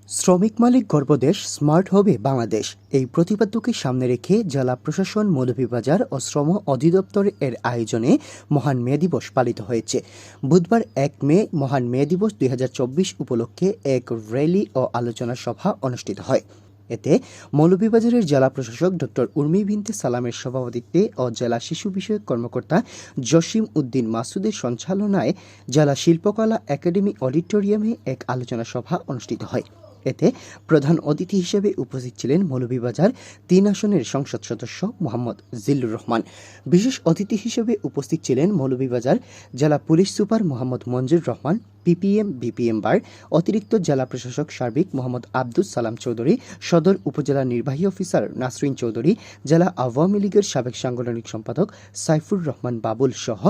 শ্রমিক মালিক গর্বদেশ, স্মার্ট হবে বাংলাদেশ। এই প্রতিপাদ্যকে সামনে রেখে জেলা প্রশাসন, মৌলভীবাজার ও শ্রম অধিদপ্তর এর আয়োজনে মহান মে দিবস পালিত হয়েছে। বুধবার ১ মে মহান মে দিবস ২০২৪ উপলক্ষে এক র্যালি ও আলোচনা সভা অনুষ্ঠিত হয়। এতে মৌলভীবাজারের জেলা প্রশাসক ডক্টর উর্মি বিনতে সালামের সভাপতিত্বে ও জেলা শিশু বিষয়ক কর্মকর্তা জসিম উদ্দিন মাসুদের সঞ্চালনায় জেলা শিল্পকলা একাডেমি অডিটোরিয়ামে এক আলোচনা সভা অনুষ্ঠিত হয়। এতে প্রধান অতিথি হিসেবে উপস্থিত ছিলেন মৌলভীবাজার ৩ আসনের সংসদ সদস্য মোহাম্মদ জিল্লুর রহমান। বিশেষ অতিথি হিসেবে উপস্থিত ছিলেন মৌলভীবাজার জেলা পুলিশ সুপার মোহাম্মদ মঞ্জুর রহমান, বিপিএম বার অতিরিক্ত জেলা প্রশাসক সার্বিক মোহাম্মদ আব্দুস সালাম চৌধুরী, সদর উপজেলা নির্বাহী অফিসার নাসরিন চৌধুরী, জেলা আওয়ামী লীগের সাবেক সাংগঠনিক সম্পাদক সাইফুর রহমান বাবুল সহ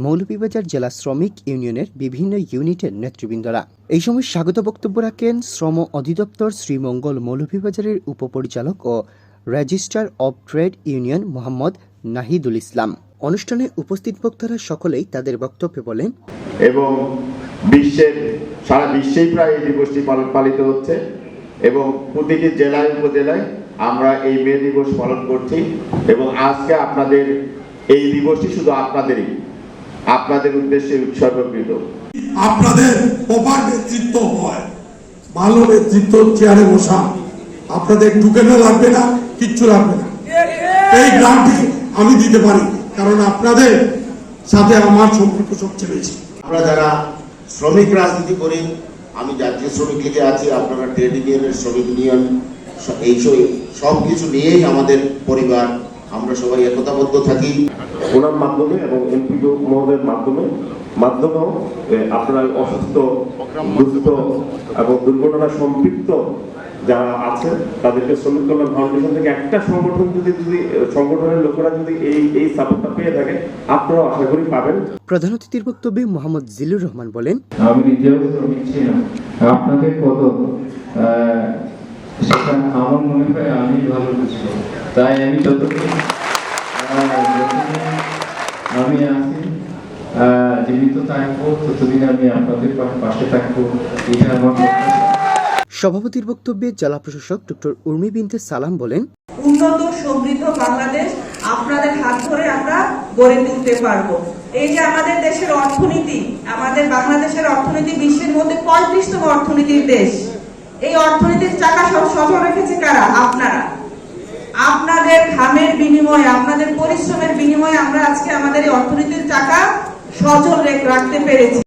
মৌলভীবাজার জেলা শ্রমিক ইউনিয়নের বিভিন্ন ইউনিটের নেতৃবৃন্দরা। এই সময় স্বাগত বক্তব্য রাখেন শ্রম অধিদপ্তর শ্রীমঙ্গল মৌলভীবাজারের উপপরিচালক ও registrar of trade union Mohammad Nahidul Islam. অনুষ্ঠানে উপস্থিত বক্তারা সকলেই তাদের বক্তব্যে বলেন, এবং সারা বিশ্বেই প্রায় এই দিবসটি পালিত হচ্ছে এবং প্রতিটি জেলায় উপজেলায় আমরা এই মে দিবস পালন করছি। এবং আজকে আপনাদের এই দিবসটি শুধু আপনাদের উদ্দেশ্যে উৎসর্গকৃত। আপনাদের প্রপার নেতৃত্ব হয়, ভালো নেতৃত্ব, চেয়ারে বসা, আপনাদের ঢুকেনো লাগবে না, কিচ্ছু লাগবে না। এই গ্রান্টি আমি দিতে পারি, কারণ আপনাদের সাথে আমার সম্পর্ক সবচেয়ে বেশি। আমরা যারা শ্রমিক রাজনীতি করি, আমি জাতীয় শ্রমিক লীগে আছি, আপনারা ট্রেড ইউনিয়নের শ্রমিক ইউনিয়ন, এই সব কিছু নিয়েই আমাদের পরিবার, আমরা সবাই একতাবদ্ধ থাকি। ওনার মাধ্যমে এবং এমপি মহোদয়ের মাধ্যমেও আপনারা অসুস্থ, দুঃস্থ এবং দুর্ঘটনা সম্পৃক্ত যারা আছে তাদেরকে শ্রমিক কল্যাণ ফাউন্ডেশন থেকে একটা সংগঠন যদি সংগঠনের লোকেরা যদি এই সাপোর্টটা পেয়ে থাকে, আপনারাও আশা করি পাবেন। প্রধান অতিথির বক্তব্যে মোহাম্মদ জিল্লুর রহমান বলেন, আমি নিজেও শ্রমিক ছিলাম, আপনাদের পদক সেটা আমার মনে হয় আমি ভালো বুঝবো, তাই আমি যতটুকু আমি আছি জীবিত থাকবো ততদিন আমি আপনাদের পাশে থাকবো, এটা আমার। সভাপতির বক্তব্যে জেলা প্রশাসক ডক্টর উর্মি বিনতে সালাম বলেন, উন্নত সমৃদ্ধ বাংলাদেশ আপনাদের হাত ধরে আমরা গড়ে তুলতে পারবো। এই যে আমাদের দেশের অর্থনীতি, আমাদের বাংলাদেশের অর্থনীতি বিশ্বের মধ্যে 35তম অর্থনীতির দেশ। এই অর্থনীতির চাকা সচল রেখেছে কারা? আপনারা। আপনাদের ঘামের বিনিময়ে, আপনাদের পরিশ্রমের বিনিময়ে আমরা আজকে আমাদের এই অর্থনীতির চাকা সচল রাখতে পেরেছি।